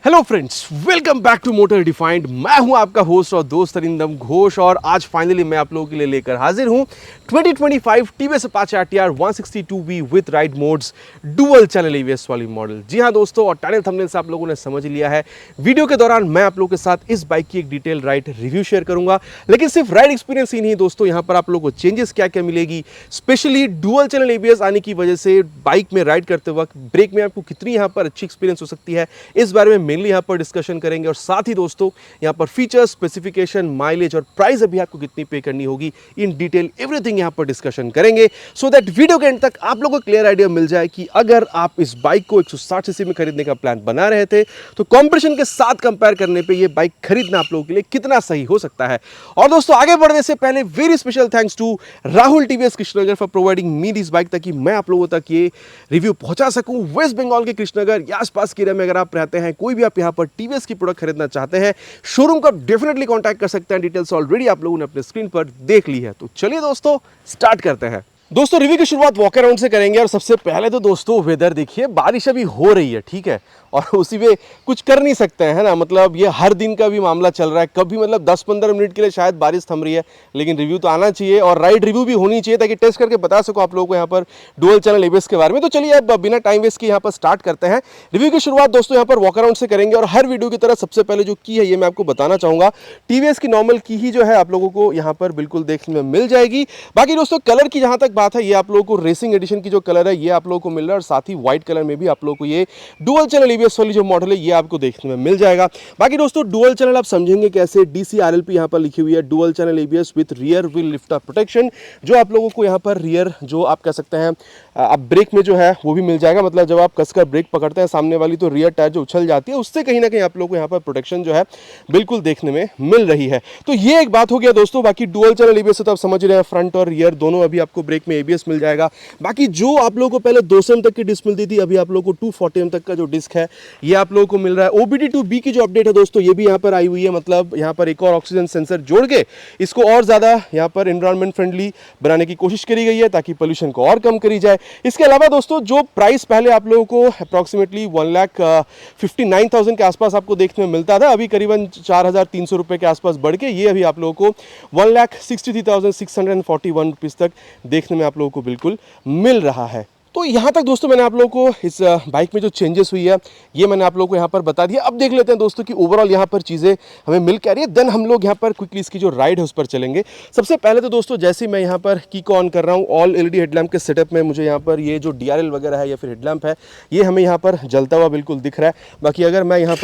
Hello friends, welcome back to motor defined. मैं हूं आपका होस्ट और दोस्त अरिंदम घोष और आज फाइनली मैं आप लोगों के लिए लेकर हाजिर हूं 2025 TVS Apache RTR 162B with ride modes dual channel ABS वाली मॉडल। जी हां दोस्तों, और टाइटल थंबनेल से आप लोगों ने समझ लिया है। वीडियो के दौरान मैं आप लोगों के साथ इस बाइक की एक डिटेल राइड रिव्यू शेयर करूंगा, लेकिन सिर्फ राइड एक्सपीरियंस ही नहीं दोस्तों, यहां पर आप लोगों को चेंजेस क्या क्या मिलेगी, स्पेशली डुअल चैनल एबीएस आने की वजह से बाइक में राइड करते वक्त ब्रेक में आपको कितनी यहां पर अच्छी एक्सपीरियंस हो सकती है, इस बारे में मेनली यहाँ पर डिस्कशन करेंगे। और साथ ही दोस्तों यहाँ पर फीचर्स, स्पेसिफिकेशन, माइलेज और प्राइस अभी आपको कितनी पे करनी होगी, इन डिटेल एवरीथिंग यहाँ पर डिस्कशन करेंगे, सो दैट वीडियो के एंड तक आप लोगों को क्लियर आइडिया मिल जाए कि अगर आप इस बाइक को 160 सीसी में खरीदने का प्लान बना रहे थे तो कॉम्पिटिशन के साथ कंपेयर करने पर यह बाइक खरीदना आप लोगों के लिए कितना सही हो सकता है। और दोस्तों आगे बढ़ने से पहले very special thanks to Rahul TVS Krishnanagar for providing me this bike, ताकि मैं आप लोगों तक ये रिव्यू पहुंचा सकूं। वेस्ट बंगाल के कृष्णनगर या आसपास के एरिया में अगर आप रहते हैं, कोई भी आप यहाँ पर टीवीएस की प्रोडक्ट खरीदना चाहते हैं, शोरूम को डेफिनेटली कांटेक्ट कर सकते हैं। डिटेल्स ऑलरेडी आप लोगों ने अपने स्क्रीन पर देख ली है। तो चलिए दोस्तों स्टार्ट करते हैं। दोस्तों रिव्यू की शुरुआत वॉक अराउंड से करेंगे और सबसे पहले तो दोस्तों वेदर देखिए, बारिश अभी हो रही है, ठीक है, और उसी पे कुछ कर नहीं सकते हैं, है ना। मतलब ये हर दिन का भी मामला चल रहा है, कभी मतलब 10-15 मिनट के लिए शायद बारिश थम रही है, लेकिन रिव्यू तो आना चाहिए और राइड रिव्यू भी होनी चाहिए ताकि टेस्ट करके बता सको आप लोगों को यहाँ पर डुअल चैनल एबीएस के बारे में। तो चलिए अब बिना टाइम वेस्ट के यहाँ पर स्टार्ट करते हैं। रिव्यू की शुरुआत दोस्तों यहाँ पर वॉक अराउंड से करेंगे और हर वीडियो की तरह सबसे पहले जो की है ये मैं आपको बताना चाहूँगा, टीवीएस की नॉर्मल की ही जो है आप लोगों को यहाँ पर बिल्कुल देखने में मिल जाएगी। बाकी दोस्तों कलर की जहाँ तक बात है, ये आप लोगों को रेसिंग एडिशन की जो कलर है ये आप लोगों को मिल रहा है और साथ ही व्हाइट कलर में भी आप लोगों को ये डुअल चैनल एबीएस वाली जो मॉडल है ये आपको देखने में मिल जाएगा। बाकी दोस्तों डुअल चैनल आप समझेंगे कैसे, DCRLP यहाँ पर लिखी हुई है, dual channel ABS with rear wheel lift off protection, जो आप लोगों को यहाँ पर रियर जो आप कह सकते हैं आप ब्रेक में जो है वो भी मिल जाएगा। मतलब जब आप कसकर ब्रेक पकड़ते हैं सामने वाली, तो रियर टायर जो उछल जाती है उससे कहीं ना कहीं आप लोगों को यहाँ पर प्रोटेक्शन जो है बिल्कुल देखने में मिल रही है। तो ये एक बात हो गया दोस्तों। बाकी डुअल चैनल एबीएस तो आप समझ रहे हैं, फ्रंट और रियर दोनों अभी आपको ब्रेक में एबीएस मिल जाएगा। बाकी जो आप लोगों को पहले 200 एम तक की डिस्क मिलती थी, अभी आप लोगों को 240 एम तक का जो डिस्क है ये आप लोगों को मिल रहा है। OBD2B की जो अपडेट है दोस्तों ये भी यहाँ पर आई हुई है, मतलब यहाँ पर एक और ऑक्सीजन सेंसर जोड़ के इसको और ज़्यादा यहाँ पर एनवायरनमेंट फ्रेंडली बनाने की कोशिश करी गई है ताकि पोल्यूशन को और कम करी जाए। इसके अलावा दोस्तों जो प्राइस पहले आप लोगों को अप्रॉक्सीमेटली 1,59,000 के आसपास आपको देखने में मिलता था, अभी करीबन 4,300 रुपये के आसपास बढ़ के ये अभी आप लोगों को 1,63,641 रुपीज़ तक देखने में आप लोगों को बिल्कुल मिल रहा है। तो यहाँ तक दोस्तों मैंने आप लोगों को इस बाइक में जो चेंजेस हुई है ये मैंने आप लोगों को यहाँ पर बता दिया। अब देख लेते हैं दोस्तों कि ओवरऑल यहाँ पर चीज़ें हमें मिल के आ रही है, देन हम लोग यहाँ पर क्विकली इसकी जो राइड है उस पर चलेंगे। सबसे पहले तो दोस्तों जैसे ही मैं यहाँ पर की को ऑन कर रहा हूँ, ऑल LED हेडलैम्प के सेटअप में मुझे यहाँ पर ये जो DRL वगैरह है या फिर हेडलैम्प है ये हमें यहाँ पर जलता हुआ बिल्कुल दिख रहा है। बाकी अगर मैं यहाँ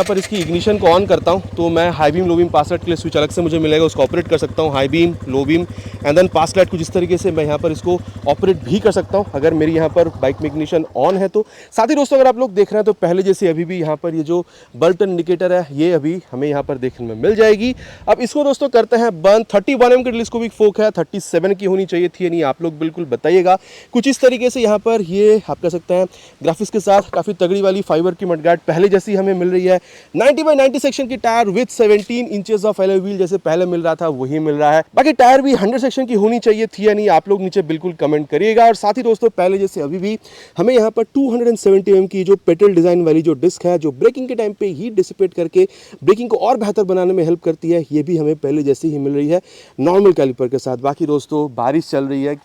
पर इसकी इग्निशन को ऑन करता हूं तो मैं हाई बीम, लो बीम, पास लाइट के लिए स्विच अलग से मुझे मिलेगा, उसको ऑपरेट कर सकता हूं। High beam, low beam and then pass light कुछ इस तरीके से मैं यहां पर इसको ऑपरेट भी कर सकता हूं अगर मेरी यहां पर बाइक में इग्निशन ऑन है तो। साथ ही दोस्तों अगर आप लोग देख रहे हैं तो पहले जैसे अभी भी यहां पर ये जो बल्ब टर्न इंडिकेटर है ये अभी हमें यहां पर देखने में मिल जाएगी। अब इसको दोस्तों करते हैं बंद। 31 mm की टेलीस्कोपिक फोक है, 37 की होनी चाहिए थी, नहीं आप लोग बिल्कुल बताइएगा। कुछ इस तरीके से यहाँ पर ये आप कह सकते हैं ग्राफिक्स के साथ काफ़ी तगड़ी वाली फाइबर की मडगार्ड पहले जैसी हमें मिल रही है। 90/90 सेक्शन की tyre with 17 inches of alloy wheel जैसे पहले मिल रहा था वही मिल रहा है। बाकी टायर भी 100 सेक्शन की होनी चाहिए थी या नहीं आप लोग नीचे बिल्कुल कमेंट करिएगा। और साथ ही दोस्तों पहले जैसे अभी भी हमें यहाँ पर 270 mm की जो पेटल डिजाइन वाली जो डिस्क है जो ब्रेकिंग के टाइम पे हीट डिसिपेट करके ब्रेकिंग को और बेहतर बनाने में हेल्प करती है, ये भी हमें पहले जैसी ही मिल रही है नॉर्मल कैलिपर के साथ। बाकी दोस्तों बारिश चल रही है,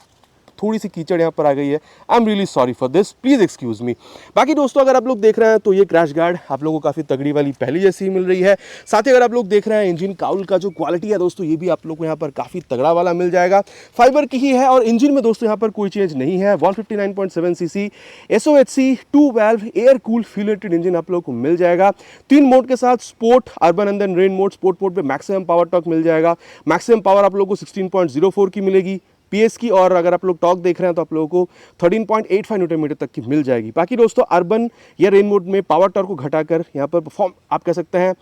थोड़ी सी कीचड़ यहाँ पर आ गई है, I am really sorry for this, please excuse me. बाकी दोस्तों अगर आप लोग देख रहे हैं तो ये क्रैश गार्ड आप लोगों को काफ़ी तगड़ी वाली पहले जैसी ही मिल रही है। साथ ही अगर आप लोग देख रहे हैं इंजन काउल का जो क्वालिटी है दोस्तों ये भी आप लोग को यहाँ पर काफ़ी तगड़ा वाला मिल जाएगा, फाइबर की ही है। और इंजन में दोस्तों यहाँ पर कोई चेंज नहीं है, 159.7 cc SOHC 2 valve air cool fuel rated engine आप लोग को मिल जाएगा। 3 मोड के साथ, sport, urban and then rain mode. Sport mode पे मैक्सिमम पावर टॉर्क मिल जाएगा, मैक्सिमम पावर आप लोग को 16.04 की मिलेगी PS की, और अगर आप लोग टॉर्क देख रहे हैं तो आप लोगों को 13.85 न्यूटन मीटर तक की मिल जाएगी। बाकी दोस्तों अर्बन या रेन मोड में पावर टॉर्क को घटाकर यहाँ पर परफॉर्म आप कह सकते हैं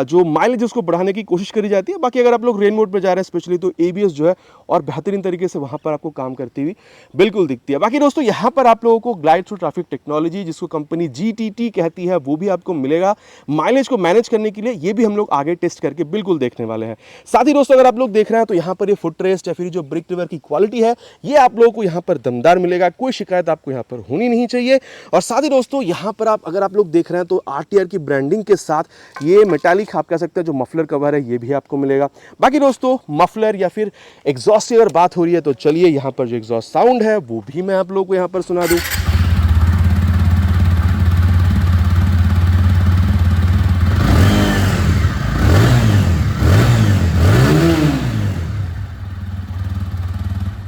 जो माइलेज उसको बढ़ाने की कोशिश करी जाती है। बाकी अगर आप लोग रेन मोड पे जा रहे हैं स्पेशली तो ABS जो है और बेहतरीन तरीके से वहाँ पर आपको काम करती हुई बिल्कुल दिखती है। बाकी दोस्तों यहाँ पर आप लोगों को ग्लाइड थ्रू ट्रैफिक टेक्नोलॉजी जिसको कंपनी GTT कहती है वो भी आपको मिलेगा। माइलेज को मैनेज करने के लिए ये भी हम लोग आगे टेस्ट करके बिल्कुल देखने वाले हैं। साथ ही दोस्तों अगर आप लोग देख रहे हैं तो यहाँ पर ये फुट रेस्ट या फिर जो ब्रेक लीवर की क्वालिटी है ये आप लोगों को यहाँ पर दमदार मिलेगा, कोई शिकायत आपको यहाँ पर होनी नहीं चाहिए। और साथ ही दोस्तों यहाँ पर अगर आप लोग देख रहे हैं तो RTR की ब्रांडिंग के साथ ये मेटालिक आप कह सकते हैं जो मफलर कवर है ये भी आपको मिलेगा। बाकी दोस्तों मफलर या फिर एग्जॉस्ट की अगर बात हो रही है तो चलिए यहाँ पर जो एग्जॉस्ट साउंड है वो भी मैं आप लोगों को यहाँ पर सुना दूं।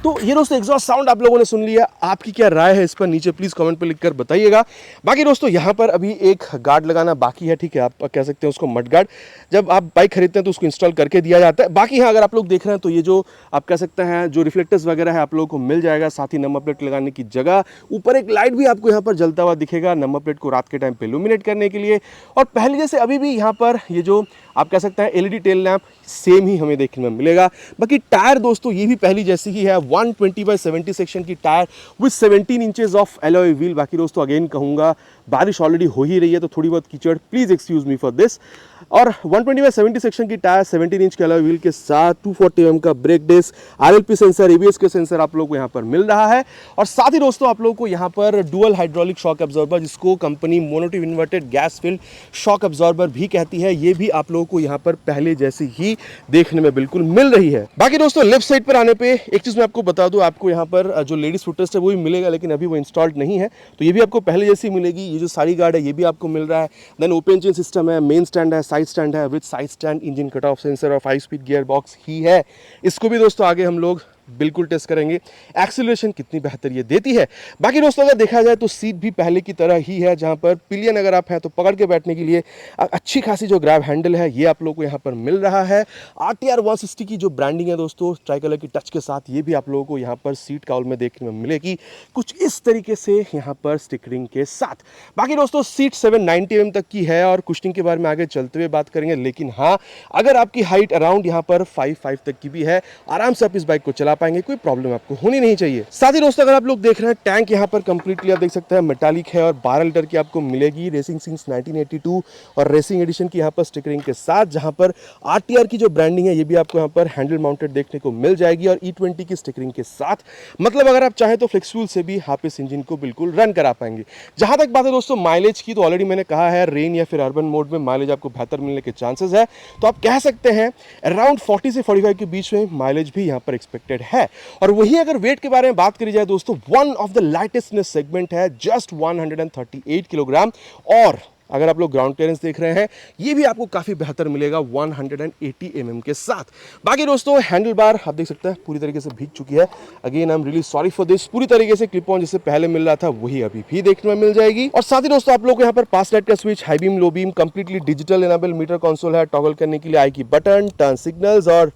तो ये दोस्तों एग्जॉस्ट साउंड आप लोगों ने सुन लिया। आपकी क्या राय है इस पर नीचे प्लीज कमेंट पर लिखकर बताइएगा। बाकी दोस्तों यहाँ पर अभी एक गार्ड लगाना बाकी है, ठीक है, आप कह सकते हैं उसको मड गार्ड। जब आप बाइक खरीदते हैं तो उसको इंस्टॉल करके दिया जाता है। बाकी हाँ अगर आप लोग देख रहे हैं तो ये जो आप कह सकते हैं जो रिफ्लेक्टर्स वगैरह है आप लोगों को मिल जाएगा। साथ ही नंबर प्लेट लगाने की जगह ऊपर एक लाइट भी आपको यहाँ पर जलता हुआ दिखेगा नंबर प्लेट को रात के टाइम पे इल्यूमिनेट करने के लिए। और पहले जैसे अभी भी यहाँ पर ये जो आप कह सकते हैं LED टेल लैंप सेम ही हमें देखने में मिलेगा। बाकी टायर दोस्तों ये भी पहली जैसी ही है 120/70 सेक्शन की tyre with 17 inches of alloy wheel. बाकी दोस्तों अगेन कहूँगा बारिश ऑलरेडी हो ही रही है तो थोड़ी बहुत कीचड़, please excuse me for this. और 120/70 सेक्शन की टायर 17 इंच के एलॉय व्हील के साथ 240 mm का brake disc, RLP sensor, ABS के सेंसर आप लोगों को यहाँ पर मिल रहा है। और साथ ही दोस्तों आप लोगों को यहाँ पर डुअल हाइड्रोलिक शॉक एब्जॉर्बर जिसको कंपनी मोनोटिव inverted gas filled shock absorber भी कहती है ये भी आप लोगों को यहाँ पर पहले जैसी ही देखने में बिल्कुल मिल रही है। बाकी दोस्तों लेफ्ट साइड पर आने पे एक चीज मैं आपको बता दूं, आपको यहाँ पर जो लेडीज फुटरेस्ट है वो भी मिलेगा लेकिन अभी वो इंस्टॉल्ड नहीं है तो ये भी आपको पहले जैसी मिलेगी। ये जो साड़ी गार्ड है ये भी आपको मिल रहा है। देन ओपन इंजन सिस्टम है, मेन स्टैंड है, साइड स्टैंड है with side stand, engine cut off sensor और 5 स्पीड गियर बॉक्स ही है। इसको भी दोस्तों आगे हम लोग बिल्कुल टेस्ट करेंगे एक्सीलरेशन कितनी बेहतर ये देती है। बाकी दोस्तों अगर देखा जाए तो सीट भी पहले की तरह ही है जहां पर पिलियन अगर आप हैं तो पकड़ के बैठने के लिए अच्छी खासी जो ग्रैब हैंडल है ये आप लोगों को यहाँ पर मिल रहा है। RTR 160 की जो ब्रांडिंग है दोस्तों ट्राई कलर की टच के साथ ये भी आप लोगों को यहाँ पर सीट काउल में देखने में मिलेगी कुछ इस तरीके से यहाँ पर स्टिकरिंग के साथ। बाकी दोस्तों सीट 790 mm तक की है और कुशनिंग के बारे में आगे चलते हुए बात करेंगे। लेकिन हाँ अगर आपकी हाइट अराउंड यहाँ पर 5'5" तक की भी है आराम से आप इस बाइक को चला पाएंगे, कोई प्रॉब्लम आपको होनी नहीं चाहिए। साथ ही दोस्तों अगर आप लोग देख रहे हैं टैंक यहाँ पर कंप्लीटली आप देख सकते हैं मेटालिक है और 12 लीटर की आपको मिलेगी रेसिंग सिंस 1982 और रेसिंग एडिशन की यहाँ पर स्टिकरिंग के साथ। जहां पर RTR की जो ब्रांडिंग है ये भी आपको यहाँ पर हैंडल माउंटेड देखने को मिल जाएगी और E20 की स्टिकरिंग के साथ। मतलब अगर आप चाहें तो फ्लेक्सिबल से भी आप इस इंजन को बिल्कुल रन करा पाएंगे। जहां तक बात है दोस्तों माइलेज की तो ऑलरेडी मैंने कहा है रेन या फिर अर्बन मोड में माइलेज आपको बेहतर मिलने के चांसेस है तो आप कह सकते हैं अराउंड 40 से 45 के बीच में माइलेज भी यहाँ पर एक्सपेक्टेड है। और वही अगर वेट के बारे में बात करी जाए दोस्तों one of the lightest in segment है जस्ट 138 किलोग्राम। और अगर आप लोग ग्राउंड क्लियरेंस देख रहे हैं ये भी आपको काफी बेहतर मिलेगा 180 mm के साथ। बाकी दोस्तों हैंडल बार आप देख सकते हैं पूरी तरीके से भीग चुकी है। Again I am really sorry for this. पूरी तरीके से क्लिप ऑन जिससे पहले मिल रहा था वही अभी भी देखने में मिल जाएगी। और साथ ही दोस्तों आप लोग को यहाँ पर पास लाइट का switch, high beam, low beam, completely digital enable meter console है, टॉगल करने के लिए आई की बटन, टर्न सिग्नल्स और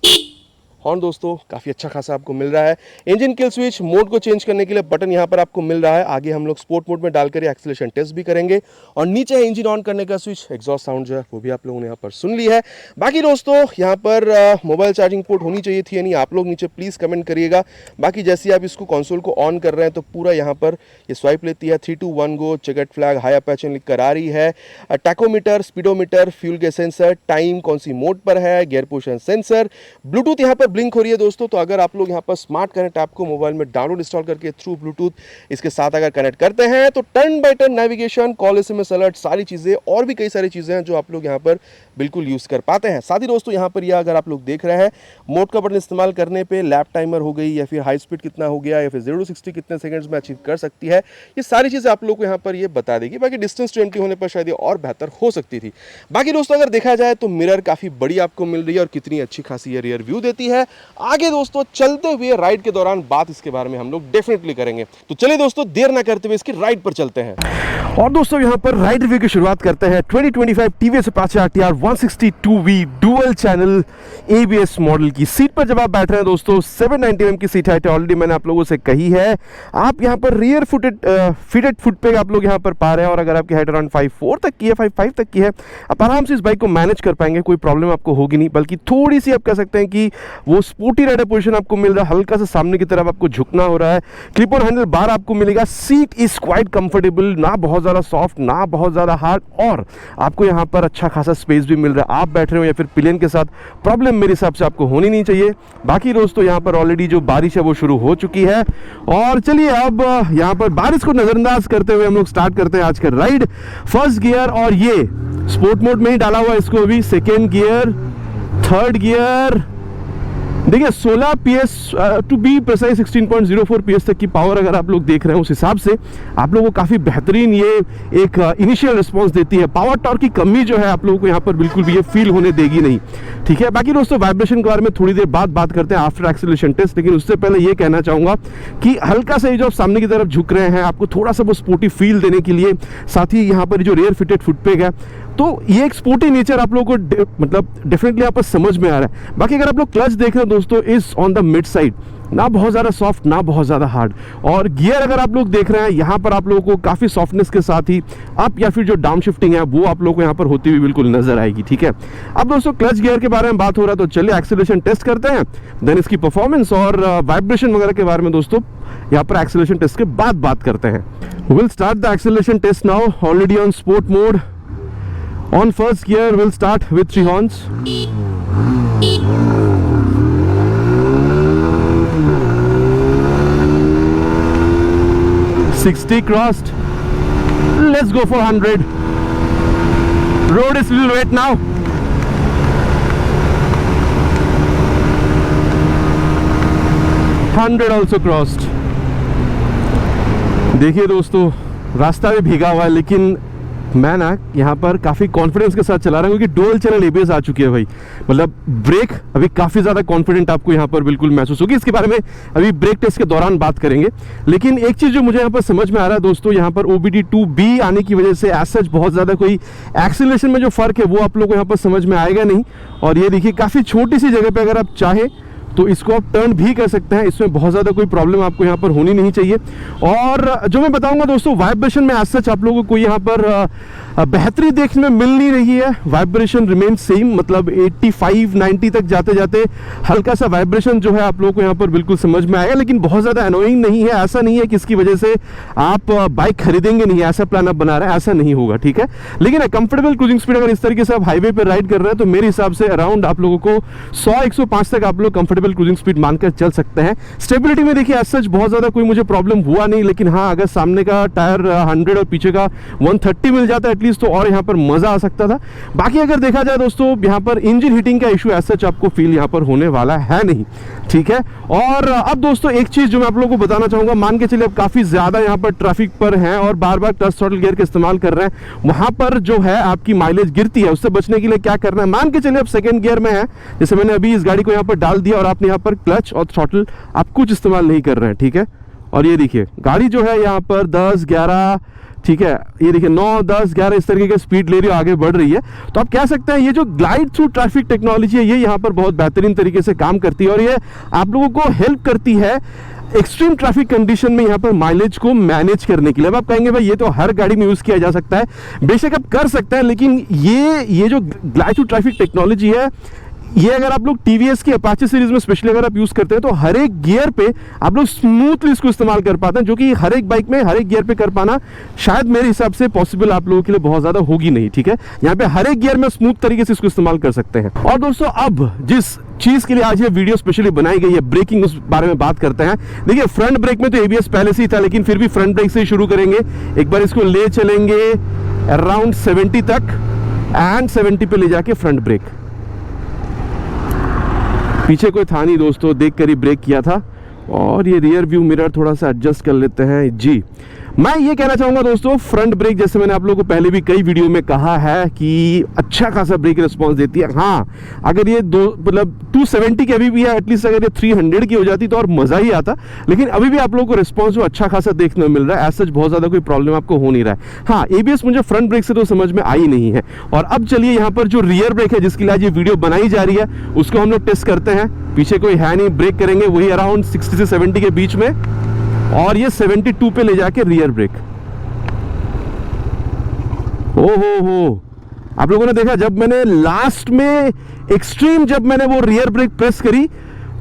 हॉर्न दोस्तों काफ़ी अच्छा खासा आपको मिल रहा है। इंजन किल स्विच, मोड को चेंज करने के लिए बटन यहाँ पर आपको मिल रहा है। आगे हम लोग स्पोर्ट मोड में डालकर एक्सीलरेशन टेस्ट भी करेंगे। और नीचे है इंजन ऑन करने का स्विच, एग्जॉस्ट साउंड जो है वो भी आप लोगों ने यहाँ पर सुन ली है। बाकी दोस्तों यहाँ पर मोबाइल चार्जिंग पोर्ट होनी चाहिए थी या नहीं आप लोग नीचे प्लीज़ कमेंट करिएगा। बाकी जैसे आप इसको कंसोल को ऑन कर रहे हैं तो पूरा यहाँ पर ये स्वाइप लेती है। 3 2 1 गो, चेकर्ड फ्लैग, हाई अपर्चर लिख कर आ रही है, टैकोमीटर, स्पीडोमीटर, फ्यूल के सेंसर, टाइम कौन सी मोड पर है, गियर पोजिशन सेंसर, ब्लूटूथ यहाँ पर ब्लिंक हो रही है दोस्तों। तो अगर आप लोग यहाँ पर स्मार्ट कनेक्ट ऐप को मोबाइल में डाउनलोड इंस्टॉल करके थ्रू ब्लूटूथ इसके साथ अगर कनेक्ट करते हैं तो turn by turn navigation, call, SMS alert, सारी चीज़ें और भी कई सारी चीज़ें हैं जो आप लोग यहाँ पर बिल्कुल यूज़ कर पाते हैं। साथ ही दोस्तों यहाँ पर यह अगर आप लोग देख रहे हैं मोड का बटन इस्तेमाल करने पे लैप टाइमर हो गई या फिर हाई स्पीड कितना हो गया या फिर 0 to 60 कितने सेकंड्स में अचीव कर सकती है, ये सारी चीज़ें आप लोग को यहाँ पर ये बता देगी। बाकी डिस्टेंस टू एम्प्टी होने पर शायद ये और बेहतर हो सकती थी। बाकी दोस्तों अगर देखा जाए तो मिरर काफ़ी बड़ी आपको मिल रही है और कितनी अच्छी खासी ये रियर व्यू देती है। है। आगे दोस्तों चलते हुए राइड के दौरान बात इसके बारे में हम लोग डेफिनेटली करेंगे। तो चलिए दोस्तों देर ना करते हुए इसकी राइड पर चलते हैं। और दोस्तों यहाँ पर राइड रिव्यू की शुरुआत करते हैं 2025 TVS Apache RTR 162V dual channel ABS model की। सीट पर जब आप बैठ रहे हैं दोस्तों 790 mm की सीट हाइट है, ऑलरेडी मैंने आप लोगों से कही है। आप यहाँ पर रियर फिटेड फुट पे आप लोग यहाँ पर पा रहे हैं, और अगर आपकी हाइट अराउंड 5'4" तक की है, 5'5" तक की है, आप आराम से इस बाइक को मैनेज कर पाएंगे, कोई प्रॉब्लम आपको होगी नहीं। बल्कि थोड़ी सी आप कह सकते हैं कि वो स्पोर्टी राइडर पोजीशन आपको मिल रहा है, हल्का सा सामने की तरफ आपको झुकना हो रहा है। क्लिप ऑन हैंडल बार आपको मिलेगा। सीट इज क्वाइट कंफर्टेबल, ना बहुत ज़्यादा सॉफ्ट ना बहुत ज़्यादा हार्ड, और आपको यहाँ पर अच्छा खासा स्पेस भी मिल रहा है। आप बैठ रहे हो या फिर पिलियन के साथ, प्रॉब्लम मेरे हिसाब से आपको होनी नहीं चाहिए। बाकी दोस्तों यहाँ पर ऑलरेडी जो बारिश है वो शुरू हो चुकी है, और चलिए अब यहाँ पर बारिश को नज़रअंदाज करते हुए हम लोग स्टार्ट करते हैं आज का राइड। फर्स्ट गियर, और ये स्पोर्ट मोड में ही डाला हुआ है इसको अभी। सेकेंड गियर, थर्ड गियर, देखिए 16 PS to be precise 16.04 PS तक की पावर अगर आप लोग देख रहे हैं, उस हिसाब से आप लोगों को काफ़ी बेहतरीन ये एक इनिशियल रिस्पांस देती है। पावर टॉर्क की कमी जो है आप लोगों को यहाँ पर बिल्कुल भी ये फील होने देगी नहीं, ठीक है। बाकी दोस्तों वाइब्रेशन के बारे में थोड़ी देर बाद बात करते हैं आफ्टर एक्सेलरेशन टेस्ट, लेकिन उससे पहले ये कहना चाहूँगा कि हल्का सा ये जो आप सामने की तरफ झुक रहे हैं, आपको थोड़ा सा वो स्पोर्टी फील देने के लिए, साथ ही यहाँ पर जो रियर फिटेड फुटपेग है, तो ये एक स्पोर्टी नेचर आप लोगों को मतलब डेफिनेटली यहाँ पर समझ में आ रहा है। बाकी अगर आप लोग क्लच देख रहे हैं दोस्तों, is on the mid side, ना बहुत ज़्यादा सॉफ्ट ना बहुत ज़्यादा हार्ड। और गियर अगर आप लोग देख रहे हैं, यहाँ पर आप लोगों को काफ़ी सॉफ्टनेस के साथ ही अप या फिर जो डाउन शिफ्टिंग है वो आप लोगों को यहाँ पर होती हुई बिल्कुल नजर आएगी, ठीक है। अब दोस्तों क्लच गियर के बारे में बात हो रहा है, तो चलिए एक्सेलरेशन टेस्ट करते हैं, देन इसकी परफॉर्मेंस और वाइब्रेशन वगैरह के बारे में दोस्तों यहाँ पर एक्सेलरेशन टेस्ट के बाद बात करते हैं। Will start the acceleration test now, already on sport mode. On first gear, we'll start with 3 horns. 60 crossed. Let's go for 100. Road is little wet now. 100 also crossed. देखिए दोस्तों रास्ता भी भीगा हुआ है, लेकिन मैं ना यहाँ पर काफ़ी कॉन्फिडेंस के साथ चला रहा हूँ, क्योंकि डुअल चैनल ABS आ चुकी है भाई। मतलब ब्रेक अभी काफ़ी ज़्यादा कॉन्फिडेंट आपको यहाँ पर बिल्कुल महसूस होगी। इसके बारे में अभी ब्रेक टेस्ट के दौरान बात करेंगे। लेकिन एक चीज़ जो मुझे यहाँ पर समझ में आ रहा है दोस्तों, यहाँ पर OBD2B आने की वजह से एज सच बहुत ज़्यादा कोई एक्सीलरेशन में जो फ़र्क है वो आप लोगों को यहाँ पर समझ में आएगा नहीं। और ये देखिए काफ़ी छोटी सी जगह पर अगर आप चाहें तो इसको आप टर्न भी कर सकते हैं, इसमें बहुत ज़्यादा कोई प्रॉब्लम आपको यहाँ पर होनी नहीं चाहिए। और जो मैं बताऊंगा दोस्तों, वाइब्रेशन में आज सच आप लोगों को यहाँ पर बेहतरी देखने में मिल नहीं रही है। वाइब्रेशन रिमेन सेम, मतलब 85-90 तक जाते जाते हल्का सा वाइब्रेशन जो है आप लोगों को यहाँ पर बिल्कुल समझ में आएगा, लेकिन बहुत ज़्यादा अनोइंग नहीं है। ऐसा नहीं है कि इसकी वजह से आप बाइक खरीदेंगे नहीं, ऐसा प्लान आप बना रहे हैं, ऐसा नहीं होगा, ठीक है। लेकिन कंफर्टेबल क्रूजिंग स्पीड अगर इस तरीके से आप हाईवे पर राइड कर रहे हैं, तो मेरे हिसाब से अराउंड आप लोगों को 100-105 तक आप लोग कंफर्टेबल क्रूजिंग स्पीड मानकर चल सकते हैं। स्टेबिलिटी में देखिए सच बहुत ज़्यादा कोई मुझे प्रॉब्लम हुआ नहीं, लेकिन हाँ अगर सामने का टायर 100 और पीछे का 130 मिल जाता है एटलीस्ट, तो और यहाँ पर मज़ा आ सकता था। बाकी अगर देखा जाए दोस्तों, यहाँ पर इंजन हीटिंग का इशू एज सच आपको फील यहाँ पर होने वाला है नहीं, ठीक है। और अब दोस्तों एक चीज़ जो मैं आप लोगों को बताना चाहूँगा, मान के चलिए अब काफ़ी ज़्यादा यहाँ पर ट्रैफिक पर हैं और बार बार क्लच थ्रॉटल गियर का इस्तेमाल कर रहे हैं, वहाँ पर जो है आपकी माइलेज गिरती है। उससे बचने के लिए क्या करना है, मान के चलिए अब सेकेंड गियर में है, जैसे मैंने अभी इस गाड़ी को यहाँ पर डाल दिया और आपने यहाँ पर क्लच और थ्रॉटल आप कुछ इस्तेमाल नहीं कर रहे हैं, ठीक है। और ये देखिए गाड़ी जो है यहाँ पर 10-11, ठीक है, ये देखिए 9-10-11 इस तरीके की स्पीड ले रही है, आगे बढ़ रही है। तो आप कह सकते हैं ये जो ग्लाइड थ्रू ट्रैफिक टेक्नोलॉजी है, ये यहाँ पर बहुत बेहतरीन तरीके से काम करती है, और ये आप लोगों को हेल्प करती है एक्सट्रीम ट्रैफिक कंडीशन में यहाँ पर माइलेज को मैनेज करने के लिए। अब आप कहेंगे भाई ये तो हर गाड़ी में यूज़ किया जा सकता है, बेशक आप कर सकते हैं, लेकिन ये जो ग्लाइड थ्रू ट्रैफिक टेक्नोलॉजी है, ये अगर आप लोग TVS की अपाचे सीरीज में स्पेशली अगर आप यूज करते हैं, तो हर एक गियर पे आप लोग स्मूथली इसको इस्तेमाल कर पाते हैं, जो कि हर एक बाइक में हर एक गियर पे कर पाना शायद मेरे हिसाब से पॉसिबल आप लोगों के लिए बहुत ज्यादा होगी नहीं, ठीक है। यहाँ पे हर एक गियर में स्मूथ तरीके से इसको इस्तेमाल कर सकते हैं। और दोस्तों अब जिस चीज के लिए आज ये वीडियो स्पेशली बनाई गई है, ब्रेकिंग, उस बारे में बात करते हैं। देखिए फ्रंट ब्रेक में तो ABS पहले से ही था, लेकिन फिर भी फ्रंट ब्रेक से ही शुरू करेंगे। एक बार इसको ले चलेंगे अराउंड 70 तक, एंड 70 पे ले जाके फ्रंट ब्रेक। पीछे कोई था नहीं दोस्तों, देख कर ही ब्रेक किया था। और ये रियर व्यू मिरर थोड़ा सा एडजस्ट कर लेते हैं जी। मैं ये कहना चाहूँगा दोस्तों, फ्रंट ब्रेक जैसे मैंने आप लोगों को पहले भी कई वीडियो में कहा है कि अच्छा खासा ब्रेक रिस्पॉन्स देती है। हाँ, अगर ये 270 की अभी भी है, एटलीस्ट अगर ये 300 की हो जाती तो और मज़ा ही आता, लेकिन अभी भी आप लोगों को रिस्पॉन्स जो अच्छा खासा देखने को मिल रहा है। एज सच बहुत ज़्यादा कोई प्रॉब्लम आपको हो नहीं रहा है। हाँ, ABS मुझे फ्रंट ब्रेक से तो समझ में आई नहीं है। और अब चलिए यहाँ पर जो रियर ब्रेक है जिसके लिए आज ये वीडियो बनाई जा रही है उसको हम लोग टेस्ट करते हैं। पीछे कोई है नहीं, ब्रेक करेंगे वही अराउंड 60 से 70 के बीच में, और ये 72 पे ले जाके रियर ब्रेक। हो आप लोगों ने देखा जब मैंने लास्ट में एक्सट्रीम जब मैंने वो रियर ब्रेक प्रेस करी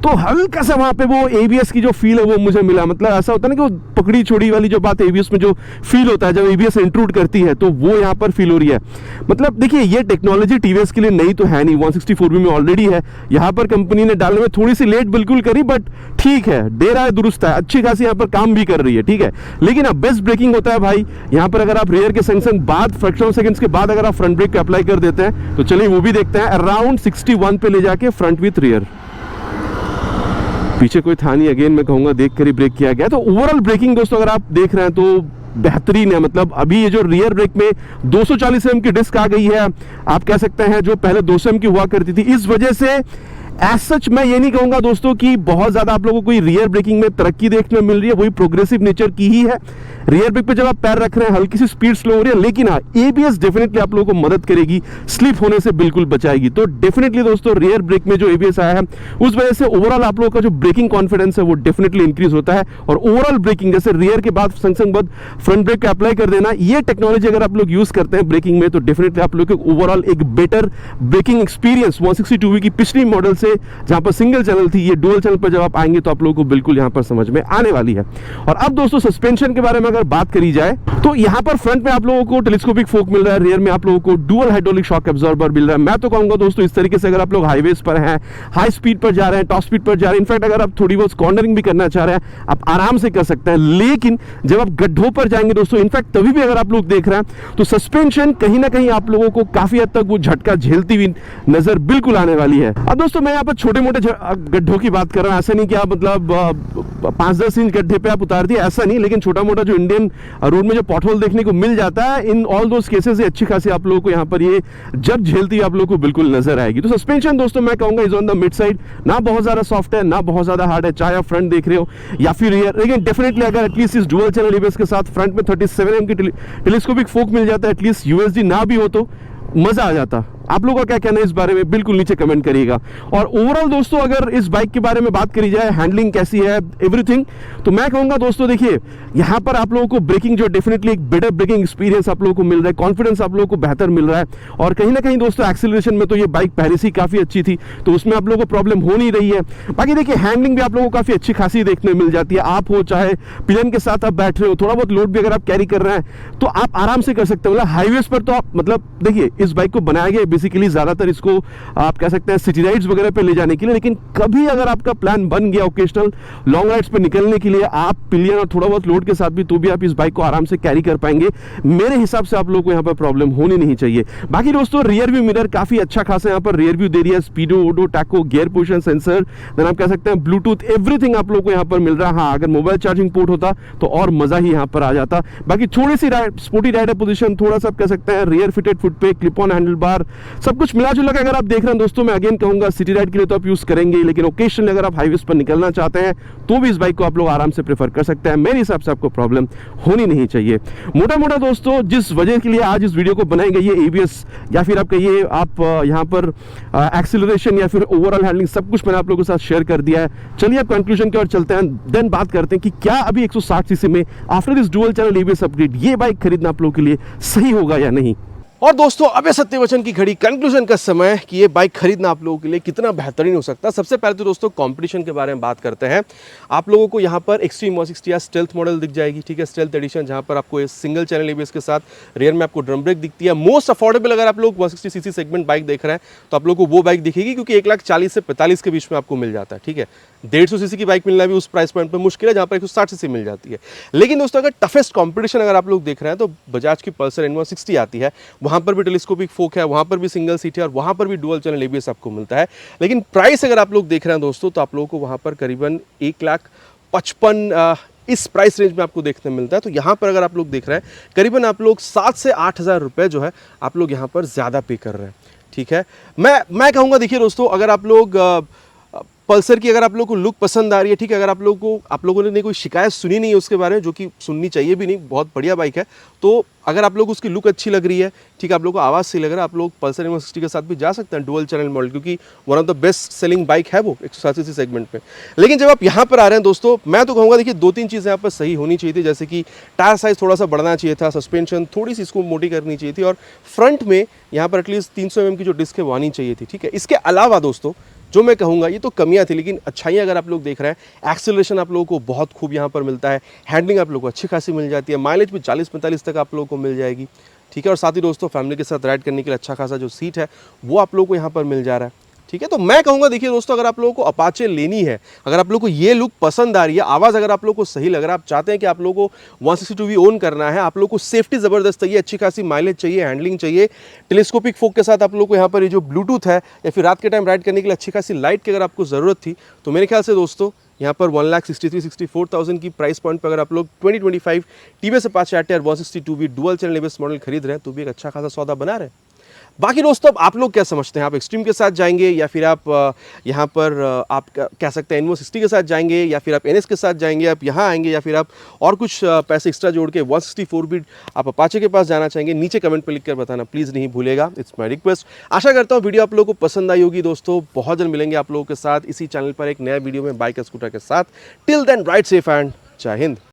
तो हल्का सा वहां पे वो ABS की जो फील है वो मुझे मिला। मतलब ऐसा होता है ना कि वो पकड़ी छोड़ी वाली जो बात ABS में जो फील होता है जब ABS इंट्रूड करती है, तो वो यहाँ पर फील हो रही है। मतलब देखिए, ये टेक्नोलॉजी TVS के लिए नई तो है नहीं, 164B में ऑलरेडी है। यहाँ पर कंपनी ने डालने में थोड़ी सी लेट बिल्कुल करी, बट ठीक है, देर आए दुरुस्त है, अच्छी खासी यहाँ पर काम भी कर रही है, ठीक है। लेकिन अब बेस्ट ब्रेकिंग होता है भाई यहाँ पर, अगर आप रियर के संग बाद फ्रैक्शन ऑफ सेकंड्स के बाद अगर आप फ्रंट ब्रेक अप्लाई कर देते हैं तो चलिए वो भी देखते हैं। अराउंड 61 पे ले जाके फ्रंट विथ रियर, पीछे कोई था नहीं, अगेन मैं कहूंगा देख कर ही ब्रेक किया गया। तो ओवरऑल ब्रेकिंग दोस्तों अगर आप देख रहे हैं तो बेहतरीन है। मतलब अभी ये जो रियर ब्रेक में 240 mm की डिस्क आ गई है, आप कह सकते हैं जो पहले 200 mm की हुआ करती थी। इस वजह से एज सच मैं ये नहीं कहूंगा दोस्तों कि बहुत ज्यादा आप लोगों को कोई रियर ब्रेकिंग में तरक्की देखने में मिल रही है, वही प्रोग्रेसिव नेचर की ही है। रियर ब्रेक पे जब आप पैर रख रहे हैं हल्की सी स्पीड स्लो हो रही है, लेकिन हाँ, ABS डेफिनेटली आप लोगों को मदद करेगी, स्लिप होने से बिल्कुल बचाएगी। तो डेफिनेटली दोस्तों रियर ब्रेक में जो ABS आया है उस वजह से ओवरऑल आप लोगों का जो ब्रेकिंग कॉन्फिडेंस है वो डेफिनेटली इंक्रीज होता है। और ओवरऑल ब्रेकिंग जैसे रियर के बाद संग बाद फ्रंट ब्रेक अप्लाई कर देना, ये टेक्नोलॉजी अगर आप लोग यूज करते हैं ब्रेकिंग में तो डेफिनेटली आप लोग को ओवरऑल एक बेटर ब्रेकिंग एक्सपीरियंस 162V की पिछली मॉडल से, जहां पर सिंगल चैनल थी, ये डुअल चैनल पर जब आप आएंगे तो आप लोगों को बिल्कुल यहां पर समझ में आने वाली है। और अब दोस्तों सस्पेंशन के बारे में अगर बात करी जाए तो यहां पर फ्रंट में आप लोगों को टेलीस्कोपिक फोक मिल रहा है, रियर में आप लोगों को डुअल हाइड्रोलिक शॉक एब्जॉर्बर मिल रहा है। मैं तो कहूंगा दोस्तों इस तरीके से अगर आप लोग हाईवेज पर हैं, हाई स्पीड पर जा रहे हैं, टॉप स्पीड पर जा रहे हैं, इनफैक्ट अगर आप थोड़ी बहुत कॉर्नरिंग भी करना चाह रहे हैं आप आराम से कर सकते हैं। लेकिन जब आप गड्ढों पर जाएंगे दोस्तों, इनफैक्ट तभी भी अगर आप लोग देख रहे हैं तो सस्पेंशन कहीं ना कहीं आप लोगों को काफी हद तक वो झटका झेलती हुई नजर बिल्कुल आने वाली है। अब दोस्तों मैं यहाँ पर छोटे मोटे गड्ढों की बात कर रहा हूं, ऐसा नहीं कि आप मतलब 5-10 इंच गड्ढे पे आप उतार दिए, ऐसा नहीं, लेकिन छोटा मोटा जो इंडियन रोड में जो पॉटहोल देखने को मिल जाता है, इन ऑल दोस केसेस से अच्छी खासी आप लोगों को यहाँ पर ये जब झेलती आप लोगों को बिल्कुल नजर आएगी। तो सस्पेंशन दोस्तों मैं कहूंगा is on the mid side, ना बहुत ज्यादा सॉफ्ट है ना बहुत ज्यादा हार्ड है, चाहे आप फ्रंट देख रहे हो या फिर रियर। लेकिन डेफिनेटली अगर एटलीस्ट इस डुअल चैनल ABS के साथ फ्रंट में 37 mm की टेलीस्कोपिक फोक मिल जाता है, एटलीस्ट USD ना भी हो तो मजा आ जाता। आप लोगों का क्या कहना है इस बारे में बिल्कुल नीचे कमेंट करिएगा। और ओवरऑल दोस्तों अगर इस बाइक के बारे में बात करी जाए, हैंडलिंग कैसी है, एवरीथिंग, तो मैं कहूंगा दोस्तों देखिए यहां पर आप लोगों को ब्रेकिंग जो डेफिनेटली एक बेटर ब्रेकिंग एक्सपीरियंस आप लोगों को मिल रहा है, कॉन्फिडेंस आप लोगों को बेहतर मिल रहा है। और कहीं ना कहीं दोस्तों एक्सीलरेशन में तो ये बाइक पहले से ही काफी अच्छी थी, तो उसमें आप लोगों को प्रॉब्लम हो नहीं रही है। बाकी देखिए हैंडलिंग भी आप लोगों को काफी अच्छी खासी देखने मिल जाती है। आप हो चाहे पिलियन के साथ आप बैठ रहे हो, थोड़ा बहुत लोड भी अगर आप कैरी कर रहे हैं तो आप आराम से कर सकते हो। मतलब हाईवेज पर तो आप मतलब देखिए इस बाइक को बनाया गया बेसिकली ज्यादातर इसको आप कह सकते हैं सिटी राइड्स वगैरह पे ले जाने के लिए, लेकिन कभी अगर आपका प्लान बन गया ओकेशनल लॉन्ग राइड्स पे निकलने के लिए, आप पिलियन और थोड़ा बहुत लोड के साथ भी तो भी आप इस बाइक को आराम से कैरी कर पाएंगे। मेरे हिसाब से आप लोगों को यहाँ पर प्रॉब्लम होनी नहीं चाहिए। बाकी दोस्तों रियर व्यू मिरर काफी अच्छा खासा यहाँ पर रियर व्यू दे रही है, speedo, odo, tacho, gear position sensor, then आप कह सकते हैं ब्लूटूथ, एवरीथिंग आप लोगों को यहाँ पर मिल रहा है। हाँ, अगर मोबाइल चार्जिंग पोर्ट होता तो और मजा ही यहाँ पर आ जाता। बाकी थोड़ी सी स्पोर्टी राइडर पोजीशन, थोड़ा सा कह सकते हैं रियर फिटेड फुट पे, क्लिप ऑन हैंडल बार, सब कुछ मिला जुला के अगर आप देख रहे हैं दोस्तों, मैं अगेन कहूंगा सिटी राइड के लिए तो आप यूज करेंगे, लेकिन ओकेशनली अगर आप हाईवेज पर निकलना चाहते हैं तो भी इस बाइक को आप लोग आराम से प्रेफर कर सकते हैं। मेरे हिसाब से आपको प्रॉब्लम होनी नहीं चाहिए। मोटा मोटा दोस्तों जिस वजह के लिए आज इस वीडियो को बनाई गई है, ABS या फिर आप कहिए आप यहाँ पर एक्सीलरेशन या फिर ओवरऑल हैंडलिंग, सब कुछ मैंने आप लोगों के साथ शेयर कर दिया है। चलिए अब कंक्लूजन की ओर चलते हैं, देन बात करते हैं कि क्या अभी 160 सीसी में after this dual channel ABS upgrade ये बाइक खरीदना आप लोगों के लिए सही होगा या नहीं। और दोस्तों अबे सत्यवचन की घड़ी, कंक्लूजन का समय कि ये बाइक खरीदना आप लोगों के लिए कितना बेहतरीन हो सकता है। सबसे पहले तो दोस्तों कंपटीशन के बारे में बात करते हैं। आप लोगों को यहाँ पर एक्सट्रीम 160 या स्टेल्थ मॉडल दिख जाएगी, ठीक है, स्टेल्थ एडिशन, जहाँ पर आपको सिंगल चैनल ABS के साथ रियर में आपको ड्रम ब्रेक दिखती है। मोस्ट अफोर्डेबल अगर आप लोग 160 सीसी सेगमेंट बाइक देख रहे हैं तो आप लोग को वो बाइक दिखेगी, क्योंकि 1,40,000 से 45 के बीच में आपको मिल जाता है, ठीक है। 150 सीसी की बाइक मिलना भी उस प्राइस पॉइंट पर मुश्किल है, जहाँ पर 160 सीसी मिल जाती है। लेकिन दोस्तों अगर टफेस्ट कॉम्पिटिशन अगर आप लोग देख रहे हैं तो बजाज की पल्सर N160 आती है, वहाँ पर भी टेलीस्कोपिक फोक है, वहाँ पर भी सिंगल सीट है और वहाँ पर भी डुअल चैनल ABS आपको मिलता है। लेकिन प्राइस अगर आप लोग देख रहे हैं दोस्तों तो आप लोगों को वहाँ पर करीबन 1,55,000 इस प्राइस रेंज में आपको देखने मिलता है। तो यहाँ पर अगर आप लोग देख रहे हैं करीबन आप लोग 7 से 8 हज़ार रुपये जो है आप लोग यहाँ पर ज़्यादा पे कर रहे हैं। ठीक है, मैं कहूँगा देखिए दोस्तों, अगर आप लोग पल्सर की अगर आप लोगों को लुक पसंद आ रही है, ठीक है, अगर आप लोगों ने कोई शिकायत सुनी नहीं है उसके बारे में, जो कि सुननी चाहिए भी नहीं, बहुत बढ़िया बाइक है, तो अगर आप लोग उसकी लुक अच्छी लग रही है, ठीक है, आप लोग को आवाज़ सही लग रहा है, आप लोग पल्सर 160 के साथ भी जा सकते हैं डुअल चैनल मॉडल, क्योंकि one of the best selling bike है वो 180 सेगमेंट में। लेकिन जब आप यहाँ पर आ रहे हैं दोस्तों, मैं तो कहूँगा देखिए 2-3 चीज़ें यहाँ पर सही होनी चाहिए थी, जैसे कि टायर साइज़ थोड़ा सा बढ़ना चाहिए था, सस्पेंशन थोड़ी सी इसको मोटी करनी चाहिए थी, और फ्रंट में यहाँ पर एटलीस्ट 300 mm की जो डिस्क है वो आनी चाहिए थी। ठीक है, इसके अलावा दोस्तों जो मैं कहूँगा ये तो कमियां थी, लेकिन अच्छाइयाँ अगर आप लोग देख रहे हैं, एक्सेलरेशन आप लोगों को बहुत खूब यहाँ पर मिलता है, हैंडलिंग आप लोगों को अच्छी खासी मिल जाती है, माइलेज भी 40-45 तक आप लोगों को मिल जाएगी। ठीक है, और साथ ही दोस्तों फैमिली के साथ राइड करने के लिए अच्छा खासा जो सीट है वो आप लोगों को यहाँ पर मिल जा रहा है। ठीक है, तो मैं कहूँगा देखिए दोस्तों, अगर आप लोगों को अपाचे लेनी है, अगर आप लोगों को ये लुक पसंद आ रही है, आवाज़ अगर आप लोगों को सही लग रहा है, आप चाहते हैं कि आप लोगों को 162V ओन करना है, आप लोगों को सेफ्टी ज़बरदस्त चाहिए, अच्छी खासी माइलेज चाहिए, हैंडलिंग चाहिए, टेलीस्कोपिक फोक के साथ आप लोगों को यहाँ पर ये जो ब्लूटूथ है, या फिर रात के टाइम राइड करने के लिए अच्छी खासी लाइट की अगर आपको ज़रूरत थी, तो मेरे ख्याल से दोस्तों यहाँ पर 1,63,64,000 की प्राइस पॉइंट पर अगर आप लोग 2025 TVS Apache RTR 162V dual channel ABS model खरीद रहे हैं, तो भी एक अच्छा खासा सौदा बना रहे हैं। बाकी दोस्तों अब आप लोग क्या समझते हैं, आप एक्सट्रीम के साथ जाएंगे, या फिर आप यहाँ पर आप कह सकते हैं इनवो 60 के साथ जाएंगे, या फिर आप NS के साथ जाएंगे, आप यहाँ आएंगे, या फिर आप और कुछ पैसे एक्स्ट्रा जोड़ के 164 आप अपाचे के पास जाना चाहेंगे, नीचे कमेंट पर लिख कर बताना प्लीज़ नहीं भूलेगा, इट्स माई रिक्वेस्ट। आशा करता हूँ वीडियो आप लोगों को पसंद आई होगी दोस्तों, बहुत जल्द मिलेंगे आप लोगों के साथ इसी चैनल पर एक नया वीडियो में बाइक स्कूटर के साथ। Till then ride safe and जय हिंद।